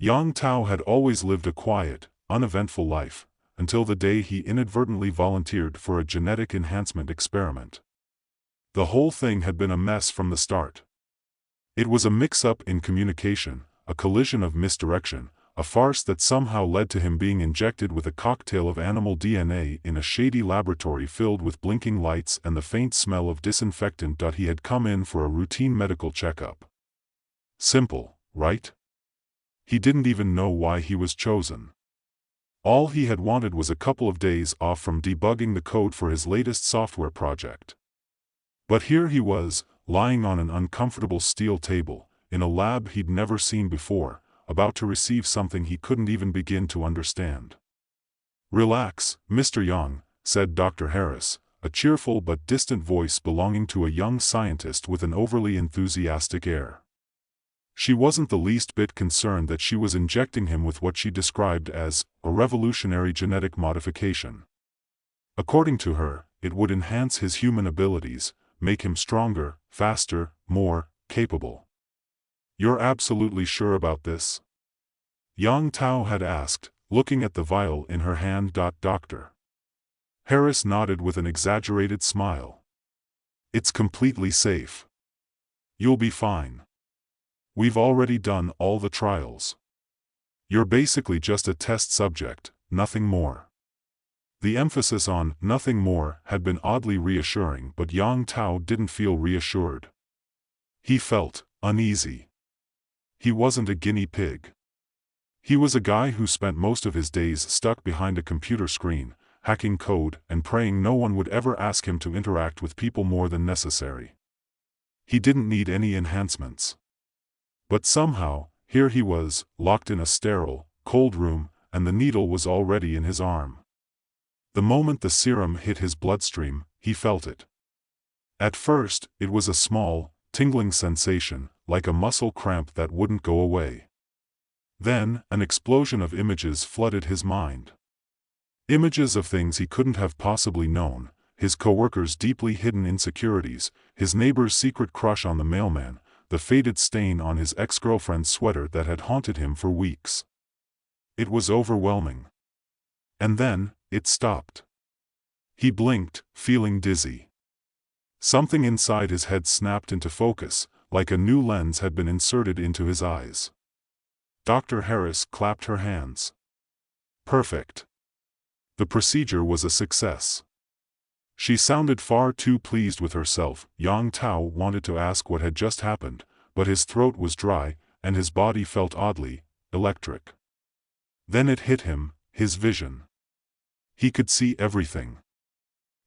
Yang Tao had always lived a quiet, uneventful life, until the day he inadvertently volunteered for a genetic enhancement experiment. The whole thing had been a mess from the start. It was a mix-up in communication, a collision of misdirection, a farce that somehow led to him being injected with a cocktail of animal DNA in a shady laboratory filled with blinking lights and the faint smell of disinfectant. He had come in for a routine medical checkup. Simple, right? He didn't even know why he was chosen. All he had wanted was a couple of days off from debugging the code for his latest software project. But here he was, lying on an uncomfortable steel table, in a lab he'd never seen before, about to receive something he couldn't even begin to understand. "Relax, Mr. Yang," said Dr. Harris, a cheerful but distant voice belonging to a young scientist with an overly enthusiastic air. She wasn't the least bit concerned that she was injecting him with what she described as a revolutionary genetic modification. According to her, it would enhance his human abilities, make him stronger, faster, more capable. "You're absolutely sure about this?" Yang Tao had asked, looking at the vial in her hand. Dr. Harris nodded with an exaggerated smile. "It's completely safe. You'll be fine. We've already done all the trials. You're basically just a test subject, nothing more." The emphasis on "nothing more" had been oddly reassuring, but Yang Tao didn't feel reassured. He felt uneasy. He wasn't a guinea pig. He was a guy who spent most of his days stuck behind a computer screen, hacking code and praying no one would ever ask him to interact with people more than necessary. He didn't need any enhancements. But somehow, here he was, locked in a sterile, cold room, and the needle was already in his arm. The moment the serum hit his bloodstream, he felt it. At first, it was a small, tingling sensation, like a muscle cramp that wouldn't go away. Then, an explosion of images flooded his mind. Images of things he couldn't have possibly known, his coworkers' deeply hidden insecurities, his neighbor's secret crush on the mailman, the faded stain on his ex-girlfriend's sweater that had haunted him for weeks. It was overwhelming. And then, it stopped. He blinked, feeling dizzy. Something inside his head snapped into focus, like a new lens had been inserted into his eyes. Dr. Harris clapped her hands. Perfect. The procedure was a success. She sounded far too pleased with herself. Yang Tao wanted to ask what had just happened, but his throat was dry, and his body felt oddly electric. Then it hit him, his vision. He could see everything.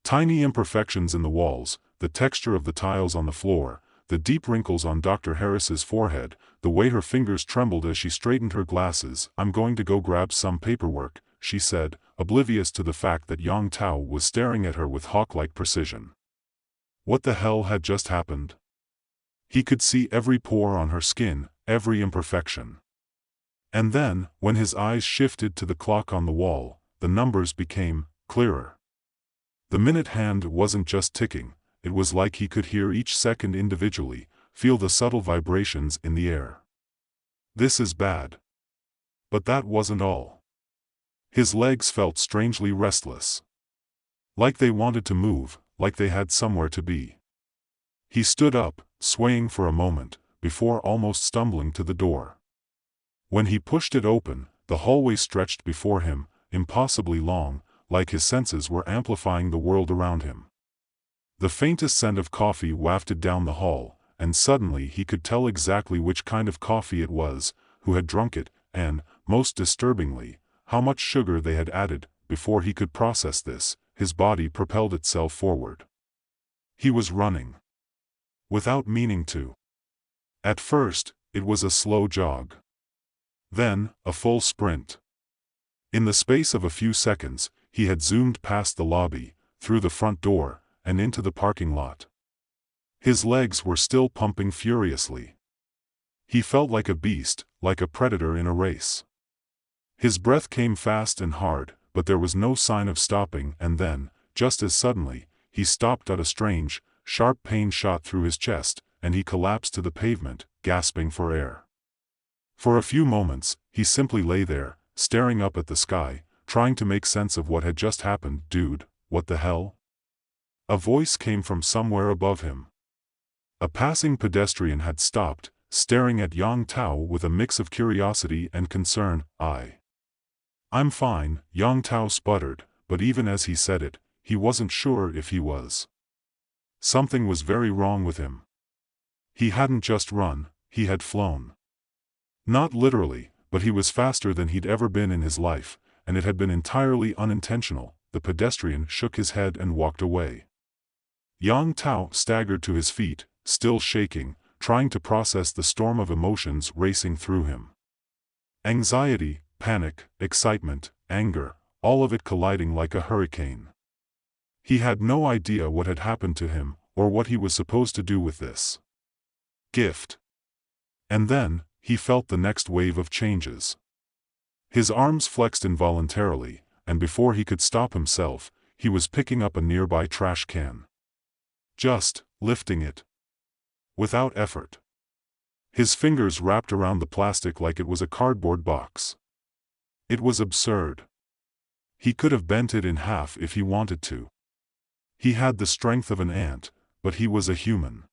Tiny imperfections in the walls, the texture of the tiles on the floor, the deep wrinkles on Dr. Harris's forehead, the way her fingers trembled as she straightened her glasses. "I'm going to go grab some paperwork," she said, oblivious to the fact that Yang Tao was staring at her with hawk-like precision. What the hell had just happened? He could see every pore on her skin, every imperfection. And then, when his eyes shifted to the clock on the wall, the numbers became clearer. The minute hand wasn't just ticking, it was like he could hear each second individually, feel the subtle vibrations in the air. This is bad. But that wasn't all. His legs felt strangely restless. Like they wanted to move, like they had somewhere to be. He stood up, swaying for a moment, before almost stumbling to the door. When he pushed it open, the hallway stretched before him, impossibly long, like his senses were amplifying the world around him. The faintest scent of coffee wafted down the hall, and suddenly he could tell exactly which kind of coffee it was, who had drunk it, and, most disturbingly, how much sugar they had added. Before he could process this, his body propelled itself forward. He was running. Without meaning to. At first, it was a slow jog. Then, a full sprint. In the space of a few seconds, he had zoomed past the lobby, through the front door, and into the parking lot. His legs were still pumping furiously. He felt like a beast, like a predator in a race. His breath came fast and hard, but there was no sign of stopping, and then, just as suddenly, he stopped. A strange, sharp pain shot through his chest, and he collapsed to the pavement, gasping for air. For a few moments, he simply lay there, staring up at the sky, trying to make sense of what had just happened. Dude, what the hell? A voice came from somewhere above him. A passing pedestrian had stopped, staring at Yang Tao with a mix of curiosity and concern. I'm fine, Yang Tao sputtered, but even as he said it, he wasn't sure if he was. Something was very wrong with him. He hadn't just run, he had flown. Not literally, but he was faster than he'd ever been in his life, and it had been entirely unintentional. The pedestrian shook his head and walked away. Yang Tao staggered to his feet, still shaking, trying to process the storm of emotions racing through him. Anxiety, panic, excitement, anger, all of it colliding like a hurricane. He had no idea what had happened to him, or what he was supposed to do with this gift. And then, he felt the next wave of changes. His arms flexed involuntarily, and before he could stop himself, he was picking up a nearby trash can. Just lifting it. Without effort. His fingers wrapped around the plastic like it was a cardboard box. It was absurd. He could have bent it in half if he wanted to. He had the strength of an ant, but he was a human.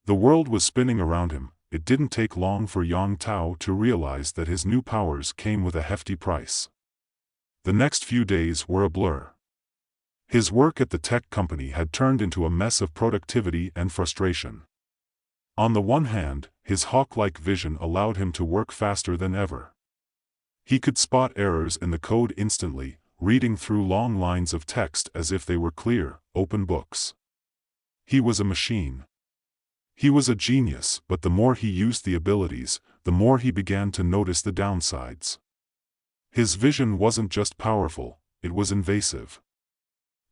The world was spinning around him. It didn't take long for Yang Tao to realize that his new powers came with a hefty price. The next few days were a blur. His work at the tech company had turned into a mess of productivity and frustration. On the one hand, his hawk-like vision allowed him to work faster than ever. He could spot errors in the code instantly, reading through long lines of text as if they were clear, open books. He was a machine. He was a genius, but the more he used the abilities, the more he began to notice the downsides. His vision wasn't just powerful, it was invasive.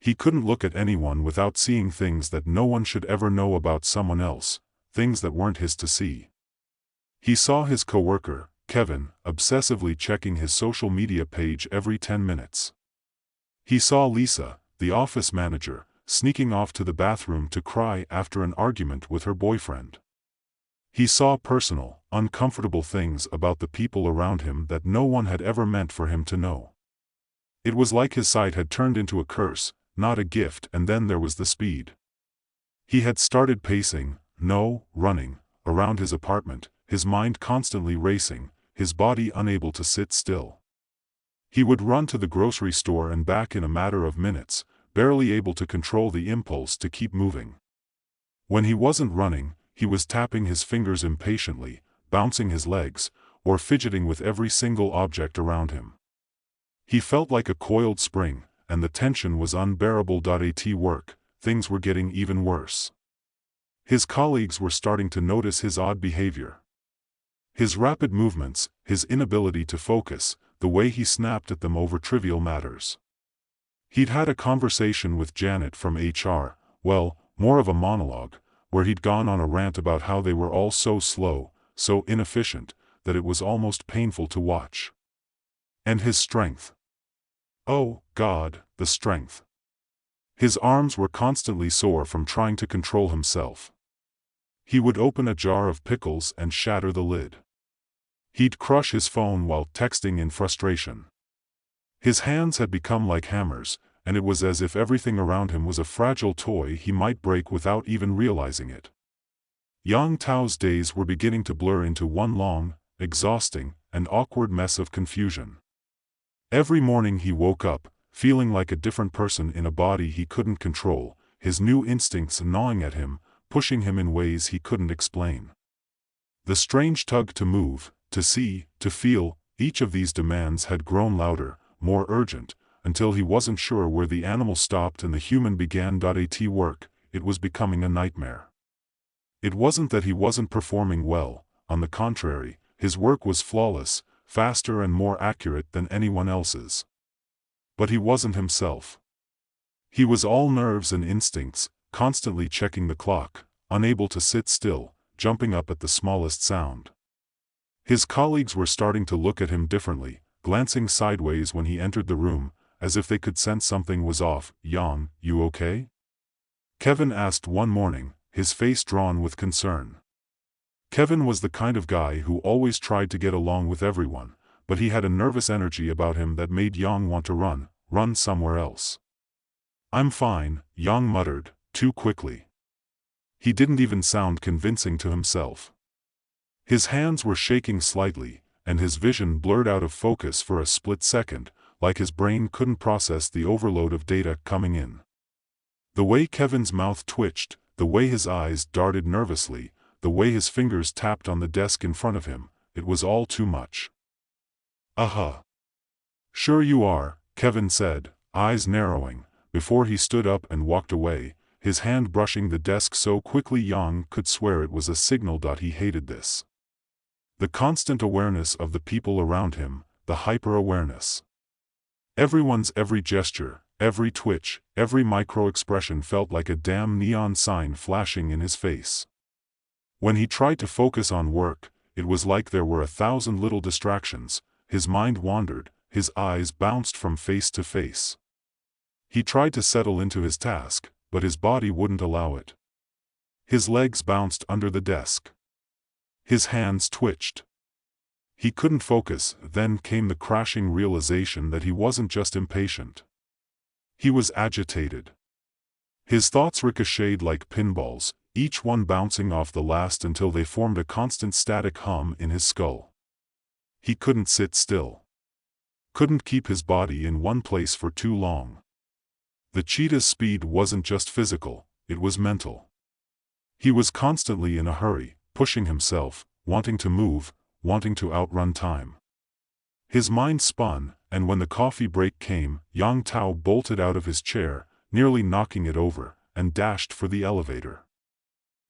He couldn't look at anyone without seeing things that no one should ever know about someone else, things that weren't his to see. He saw his coworker, Kevin, obsessively checking his social media page every 10 minutes. He saw Lisa, the office manager, sneaking off to the bathroom to cry after an argument with her boyfriend. He saw personal, uncomfortable things about the people around him that no one had ever meant for him to know. It was like his sight had turned into a curse, not a gift. And then there was the speed. He had started pacing, running, around his apartment, his mind constantly racing, his body unable to sit still. He would run to the grocery store and back in a matter of minutes, barely able to control the impulse to keep moving. When he wasn't running, he was tapping his fingers impatiently, bouncing his legs, or fidgeting with every single object around him. He felt like a coiled spring, and the tension was unbearable. At work, things were getting even worse. His colleagues were starting to notice his odd behavior. His rapid movements, his inability to focus, the way he snapped at them over trivial matters. He'd had a conversation with Janet from HR, well, more of a monologue, where he'd gone on a rant about how they were all so slow, so inefficient, that it was almost painful to watch. And his strength. Oh, God, the strength. His arms were constantly sore from trying to control himself. He would open a jar of pickles and shatter the lid. He'd crush his phone while texting in frustration. His hands had become like hammers, and it was as if everything around him was a fragile toy he might break without even realizing it. Yang Tao's days were beginning to blur into one long, exhausting, and awkward mess of confusion. Every morning he woke up, feeling like a different person in a body he couldn't control, his new instincts gnawing at him, pushing him in ways he couldn't explain. The strange tug to move, to see, to feel, each of these demands had grown louder, more urgent, until he wasn't sure where the animal stopped and the human began. At work, it was becoming a nightmare. It wasn't that he wasn't performing well, on the contrary, his work was flawless, faster and more accurate than anyone else's. But he wasn't himself. He was all nerves and instincts, constantly checking the clock, unable to sit still, jumping up at the smallest sound. His colleagues were starting to look at him differently, glancing sideways when he entered the room, as if they could sense something was off. "Yang, you okay?" Kevin asked one morning, his face drawn with concern. Kevin was the kind of guy who always tried to get along with everyone, but he had a nervous energy about him that made Yang want to run somewhere else. "I'm fine," Yang muttered, too quickly. He didn't even sound convincing to himself. His hands were shaking slightly, and his vision blurred out of focus for a split second, like his brain couldn't process the overload of data coming in. The way Kevin's mouth twitched, the way his eyes darted nervously, the way his fingers tapped on the desk in front of him, it was all too much. Sure you are," Kevin said, eyes narrowing, before he stood up and walked away, his hand brushing the desk so quickly Yang could swear it was a signal. He hated this. The constant awareness of the people around him, the hyper-awareness. Everyone's every gesture, every twitch, every micro-expression felt like a damn neon sign flashing in his face. When he tried to focus on work, it was like there were 1,000 little distractions, his mind wandered, his eyes bounced from face to face. He tried to settle into his task, but his body wouldn't allow it. His legs bounced under the desk. His hands twitched. He couldn't focus. Then came the crashing realization that he wasn't just impatient. He was agitated. His thoughts ricocheted like pinballs, each one bouncing off the last until they formed a constant static hum in his skull. He couldn't sit still. Couldn't keep his body in one place for too long. The Cheetah-Speed wasn't just physical, it was mental. He was constantly in a hurry, pushing himself, wanting to move, wanting to outrun time. His mind spun, and when the coffee break came, Yang Tao bolted out of his chair, nearly knocking it over, and dashed for the elevator.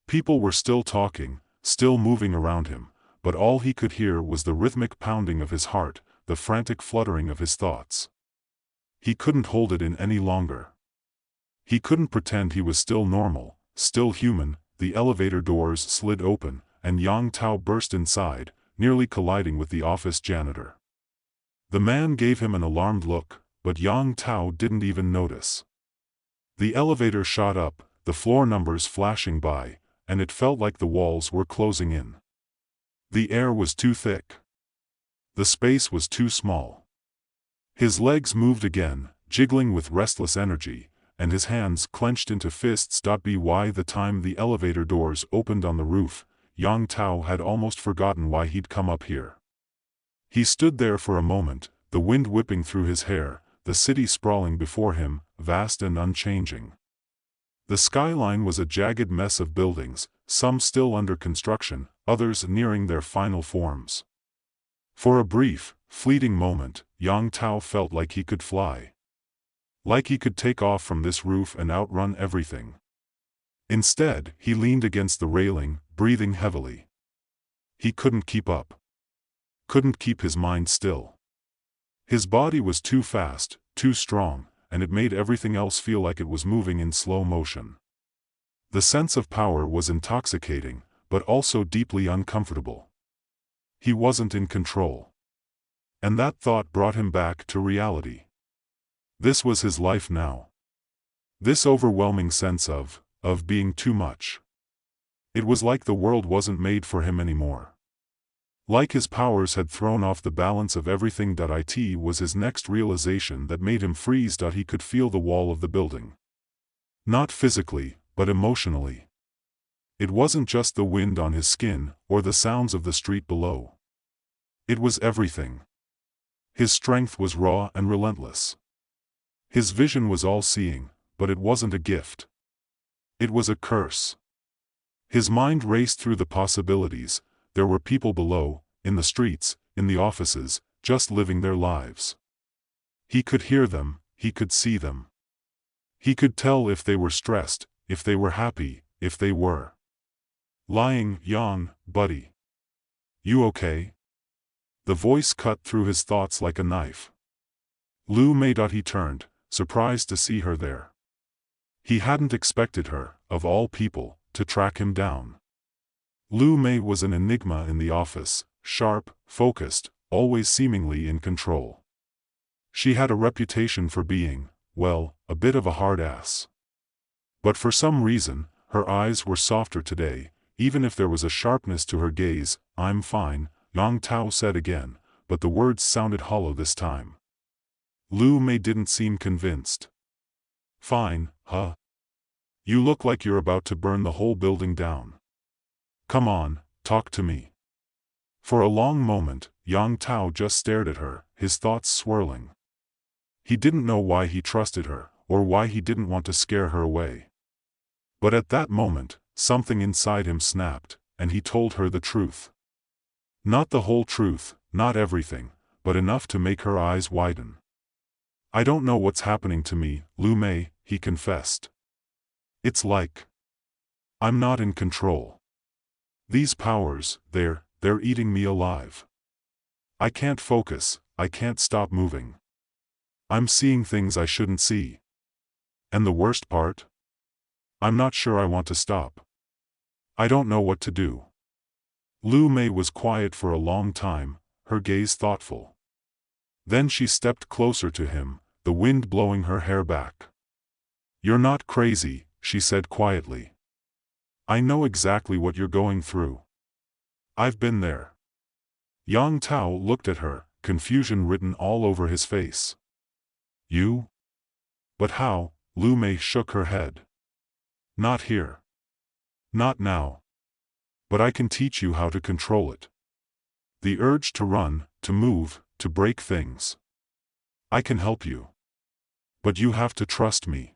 People were still talking, still moving around him, but all he could hear was the rhythmic pounding of his heart, the frantic fluttering of his thoughts. He couldn't hold it in any longer. He couldn't pretend he was still normal, still human. The elevator doors slid open, and Yang Tao burst inside, nearly colliding with the office janitor. The man gave him an alarmed look, but Yang Tao didn't even notice. The elevator shot up, the floor numbers flashing by, and it felt like the walls were closing in. The air was too thick. The space was too small. His legs moved again, jiggling with restless energy, and his hands clenched into fists. By the time the elevator doors opened on the roof, Yang Tao had almost forgotten why he'd come up here. He stood there for a moment, the wind whipping through his hair, the city sprawling before him, vast and unchanging. The skyline was a jagged mess of buildings, some still under construction, others nearing their final forms. For a brief, fleeting moment, Yang Tao felt like he could fly. Like he could take off from this roof and outrun everything. Instead, he leaned against the railing, breathing heavily. He couldn't keep up. Couldn't keep his mind still. His body was too fast, too strong, and it made everything else feel like it was moving in slow motion. The sense of power was intoxicating, but also deeply uncomfortable. He wasn't in control. And that thought brought him back to reality. This was his life now. This overwhelming sense of being too much. It was like the world wasn't made for him anymore. Like his powers had thrown off the balance of everything. It was his next realization that made him freeze. He could feel the wall of the building. Not physically, but emotionally. It wasn't just the wind on his skin, or the sounds of the street below. It was everything. His strength was raw and relentless. His vision was all-seeing, but it wasn't a gift. It was a curse. His mind raced through the possibilities. There were people below, in the streets, in the offices, just living their lives. He could hear them, he could see them. He could tell if they were stressed, if they were happy, if they were lying. "Yang, buddy. You okay?" The voice cut through his thoughts like a knife. Lu Mei. He turned, surprised to see her there. He hadn't expected her, of all people, to track him down. Lu Mei was an enigma in the office, sharp, focused, always seemingly in control. She had a reputation for being, well, a bit of a hard ass. But for some reason, her eyes were softer today, even if there was a sharpness to her gaze. "I'm fine," Yang Tao said again, but the words sounded hollow this time. Lu Mei didn't seem convinced. "Fine, huh? You look like you're about to burn the whole building down. Come on, talk to me." For a long moment, Yang Tao just stared at her, his thoughts swirling. He didn't know why he trusted her, or why he didn't want to scare her away. But at that moment, something inside him snapped, and he told her the truth. Not the whole truth, not everything, but enough to make her eyes widen. "I don't know what's happening to me, Lu Mei," he confessed. "It's like I'm not in control. These powers, they're eating me alive. I can't focus, I can't stop moving. I'm seeing things I shouldn't see. And the worst part? I'm not sure I want to stop. I don't know what to do." Lu Mei was quiet for a long time, her gaze thoughtful. Then she stepped closer to him, the wind blowing her hair back. "You're not crazy," she said quietly. "I know exactly what you're going through. I've been there." Yang Tao looked at her, confusion written all over his face. "You? But how?" Lu Mei shook her head. "Not here. Not now. But I can teach you how to control it. The urge to run, to move, to break things. I can help you. But you have to trust me.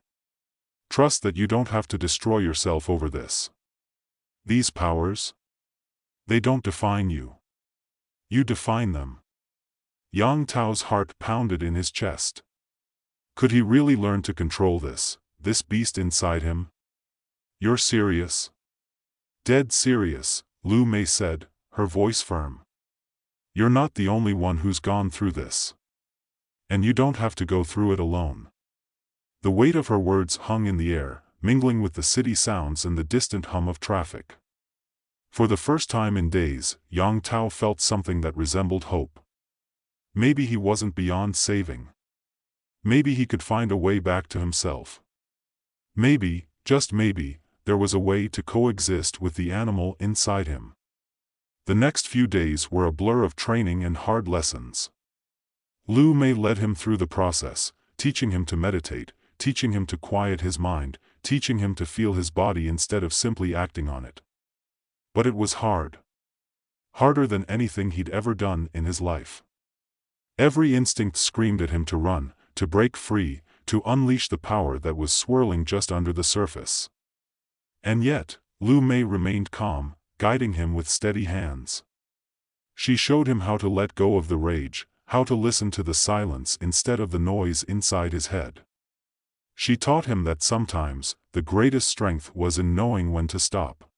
Trust that you don't have to destroy yourself over this. These powers? They don't define you. You define them." Yang Tao's heart pounded in his chest. Could he really learn to control this beast inside him? "You're serious?" "Dead serious," Lu Mei said, her voice firm. "You're not the only one who's gone through this. And you don't have to go through it alone." The weight of her words hung in the air, mingling with the city sounds and the distant hum of traffic. For the first time in days, Yang Tao felt something that resembled hope. Maybe he wasn't beyond saving. Maybe he could find a way back to himself. Maybe, just maybe, there was a way to coexist with the animal inside him. The next few days were a blur of training and hard lessons. Lu Mei led him through the process, teaching him to meditate, teaching him to quiet his mind, teaching him to feel his body instead of simply acting on it. But it was hard. Harder than anything he'd ever done in his life. Every instinct screamed at him to run, to break free, to unleash the power that was swirling just under the surface. And yet, Lu Mei remained calm, guiding him with steady hands. She showed him how to let go of the rage, how to listen to the silence instead of the noise inside his head. She taught him that sometimes, the greatest strength was in knowing when to stop.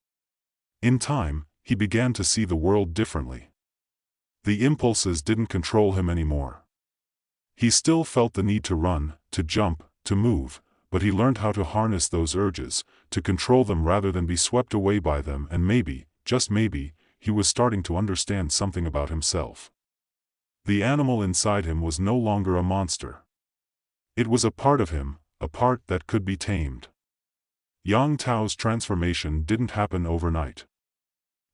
In time, he began to see the world differently. The impulses didn't control him anymore. He still felt the need to run, to jump, to move, but he learned how to harness those urges, to control them rather than be swept away by them, and maybe, just maybe, he was starting to understand something about himself. The animal inside him was no longer a monster. It was a part of him, a part that could be tamed. Yang Tao's transformation didn't happen overnight.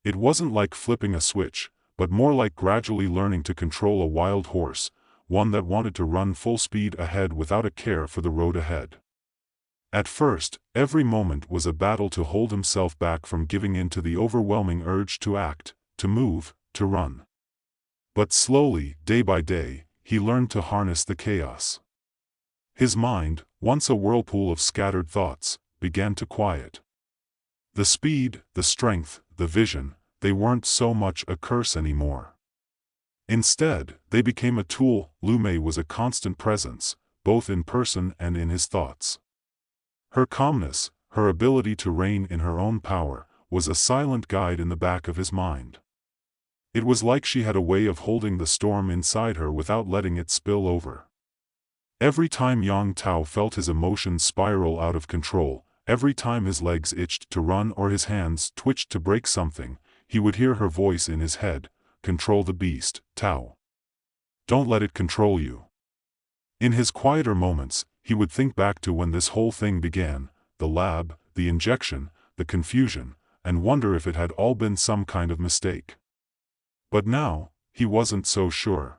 It wasn't like flipping a switch, but more like gradually learning to control a wild horse, one that wanted to run full speed ahead without a care for the road ahead. At first, every moment was a battle to hold himself back from giving in to the overwhelming urge to act, to move, to run. But slowly, day by day, he learned to harness the chaos. His mind, once a whirlpool of scattered thoughts, began to quiet. The speed, the strength, the vision, they weren't so much a curse anymore. Instead, they became a tool. Lu Mei was a constant presence, both in person and in his thoughts. Her calmness, her ability to reign in her own power, was a silent guide in the back of his mind. It was like she had a way of holding the storm inside her without letting it spill over. Every time Yang Tao felt his emotions spiral out of control, every time his legs itched to run or his hands twitched to break something, he would hear her voice in his head, "Control the beast, Tao. Don't let it control you." In his quieter moments, he would think back to when this whole thing began, the lab, the injection, the confusion, and wonder if it had all been some kind of mistake. But now, he wasn't so sure.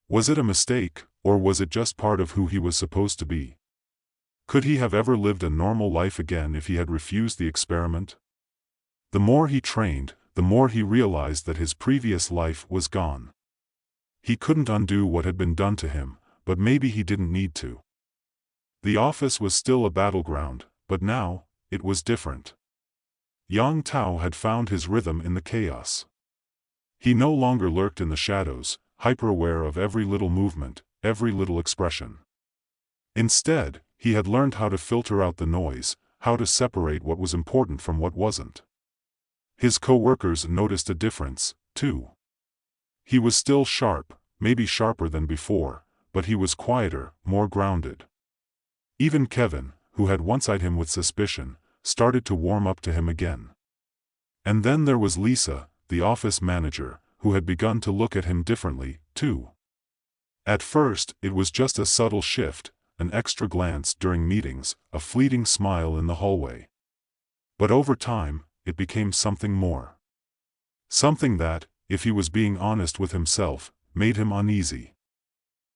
Was it a mistake, or was it just part of who he was supposed to be? Could he have ever lived a normal life again if he had refused the experiment? The more he trained, the more he realized that his previous life was gone. He couldn't undo what had been done to him, but maybe he didn't need to. The office was still a battleground, but now, it was different. Yang Tao had found his rhythm in the chaos. He no longer lurked in the shadows, hyper-aware of every little movement, every little expression. Instead, he had learned how to filter out the noise, how to separate what was important from what wasn't. His co-workers noticed a difference, too. He was still sharp, maybe sharper than before, but he was quieter, more grounded. Even Kevin, who had once eyed him with suspicion, started to warm up to him again. And then there was Lisa, the office manager, who had begun to look at him differently, too. At first, it was just a subtle shift, an extra glance during meetings, a fleeting smile in the hallway. But over time, it became something more. Something that, if he was being honest with himself, made him uneasy.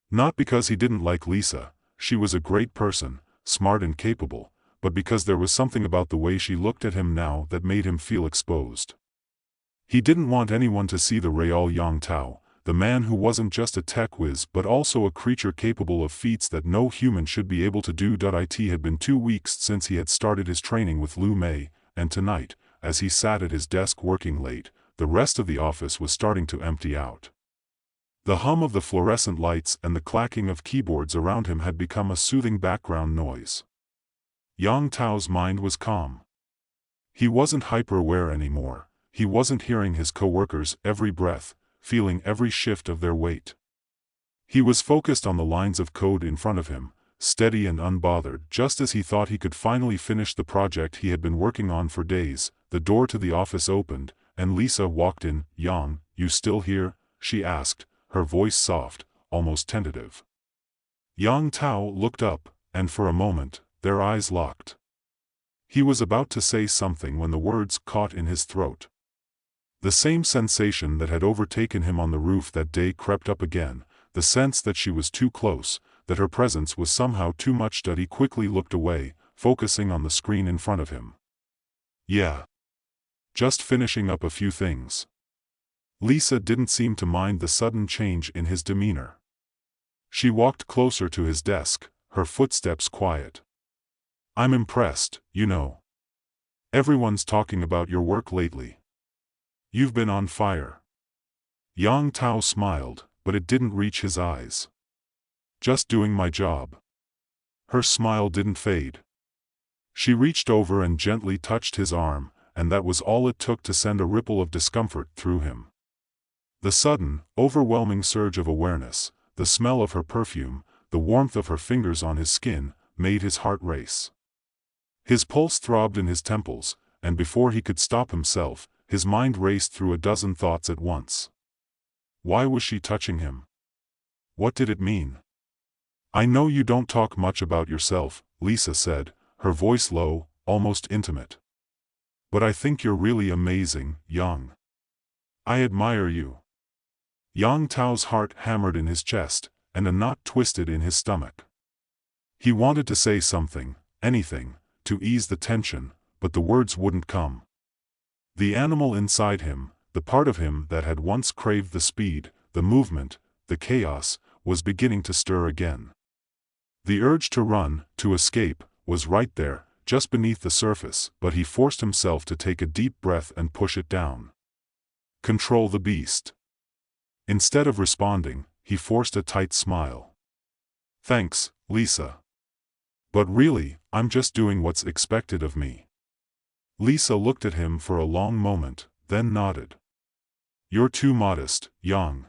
Not because he didn't like Lisa, she was a great person, smart and capable, but because there was something about the way she looked at him now that made him feel exposed. He didn't want anyone to see the real Yang Tao, the man who wasn't just a tech whiz but also a creature capable of feats that no human should be able to do. It had been 2 weeks since he had started his training with Lu Mei, and tonight, as he sat at his desk working late, the rest of the office was starting to empty out. The hum of the fluorescent lights and the clacking of keyboards around him had become a soothing background noise. Yang Tao's mind was calm. He wasn't hyper-aware anymore. He wasn't hearing his co-workers' every breath, feeling every shift of their weight. He was focused on the lines of code in front of him, steady and unbothered. Just as he thought he could finally finish the project he had been working on for days, the door to the office opened, and Lisa walked in. "Yang, you still here?" she asked, her voice soft, almost tentative. Yang Tao looked up, and for a moment, their eyes locked. He was about to say something when the words caught in his throat. The same sensation that had overtaken him on the roof that day crept up again, the sense that she was too close, that her presence was somehow too much. He quickly looked away, focusing on the screen in front of him. "Yeah. Just finishing up a few things." Lisa didn't seem to mind the sudden change in his demeanor. She walked closer to his desk, her footsteps quiet. "I'm impressed, you know. Everyone's talking about your work lately. You've been on fire." Yang Tao smiled, but it didn't reach his eyes. "Just doing my job." Her smile didn't fade. She reached over and gently touched his arm, and that was all it took to send a ripple of discomfort through him. The sudden, overwhelming surge of awareness, the smell of her perfume, the warmth of her fingers on his skin, made his heart race. His pulse throbbed in his temples, and before he could stop himself, his mind raced through a dozen thoughts at once. Why was she touching him? What did it mean? "I know you don't talk much about yourself," Lisa said, her voice low, almost intimate. "But I think you're really amazing, Yang. I admire you." Yang Tao's heart hammered in his chest, and a knot twisted in his stomach. He wanted to say something, anything, to ease the tension, but the words wouldn't come. The animal inside him, the part of him that had once craved the speed, the movement, the chaos, was beginning to stir again. The urge to run, to escape, was right there, just beneath the surface, but he forced himself to take a deep breath and push it down. Control the beast. Instead of responding, he forced a tight smile. "Thanks, Lisa. But really, I'm just doing what's expected of me." Lisa looked at him for a long moment, then nodded. "You're too modest, Yang."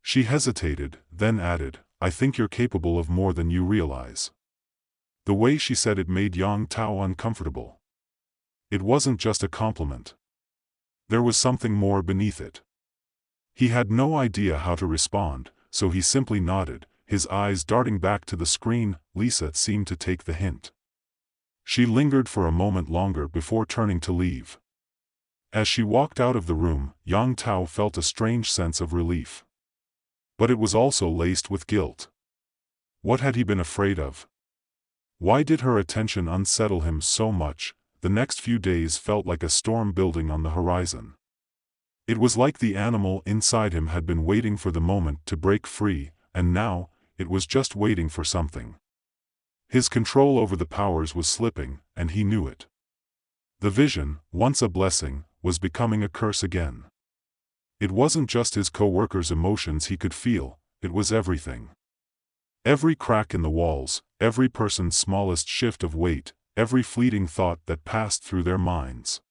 She hesitated, then added, "I think you're capable of more than you realize." The way she said it made Yang Tao uncomfortable. It wasn't just a compliment. There was something more beneath it. He had no idea how to respond, so he simply nodded, his eyes darting back to the screen. Lisa seemed to take the hint. She lingered for a moment longer before turning to leave. As she walked out of the room, Yang Tao felt a strange sense of relief. But it was also laced with guilt. What had he been afraid of? Why did her attention unsettle him so much? The next few days felt like a storm building on the horizon. It was like the animal inside him had been waiting for the moment to break free, and now, it was just waiting for something. His control over the powers was slipping, and he knew it. The vision, once a blessing, was becoming a curse again. It wasn't just his co-workers' emotions he could feel, it was everything. Every crack in the walls, every person's smallest shift of weight, every fleeting thought that passed through their minds.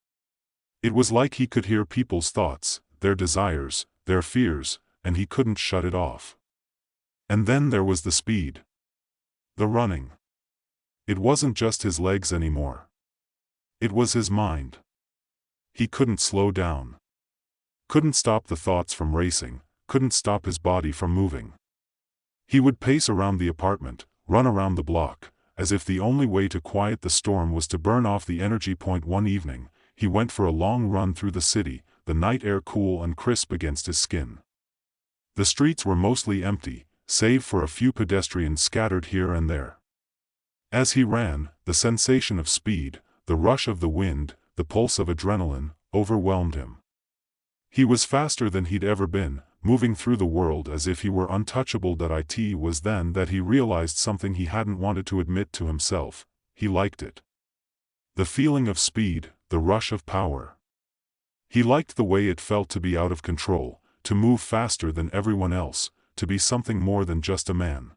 It was like he could hear people's thoughts, their desires, their fears, and he couldn't shut it off. And then there was the speed. The running. It wasn't just his legs anymore. It was his mind. He couldn't slow down. Couldn't stop the thoughts from racing, couldn't stop his body from moving. He would pace around the apartment, run around the block, as if the only way to quiet the storm was to burn off the energy point. One evening, he went for a long run through the city, the night air cool and crisp against his skin. The streets were mostly empty, save for a few pedestrians scattered here and there. As he ran, the sensation of speed, the rush of the wind, the pulse of adrenaline, overwhelmed him. He was faster than he'd ever been, moving through the world as if he were untouchable. It was then that he realized something he hadn't wanted to admit to himself: he liked it. The feeling of speed, the rush of power. He liked the way it felt to be out of control, to move faster than everyone else, to be something more than just a man.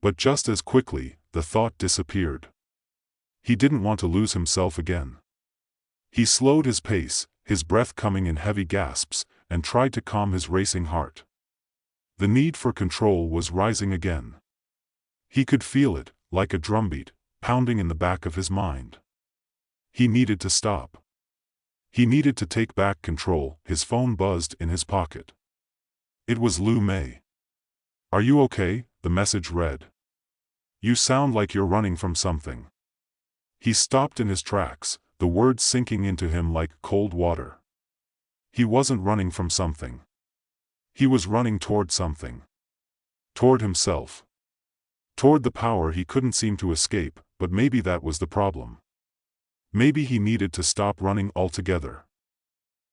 But just as quickly, the thought disappeared. He didn't want to lose himself again. He slowed his pace, his breath coming in heavy gasps, and tried to calm his racing heart. The need for control was rising again. He could feel it, like a drumbeat, pounding in the back of his mind. He needed to stop. He needed to take back control. His phone buzzed in his pocket. It was Lu Mei. "Are you okay?" the message read. "You sound like you're running from something." He stopped in his tracks, the words sinking into him like cold water. He wasn't running from something. He was running toward something. Toward himself. Toward the power he couldn't seem to escape, but maybe that was the problem. Maybe he needed to stop running altogether.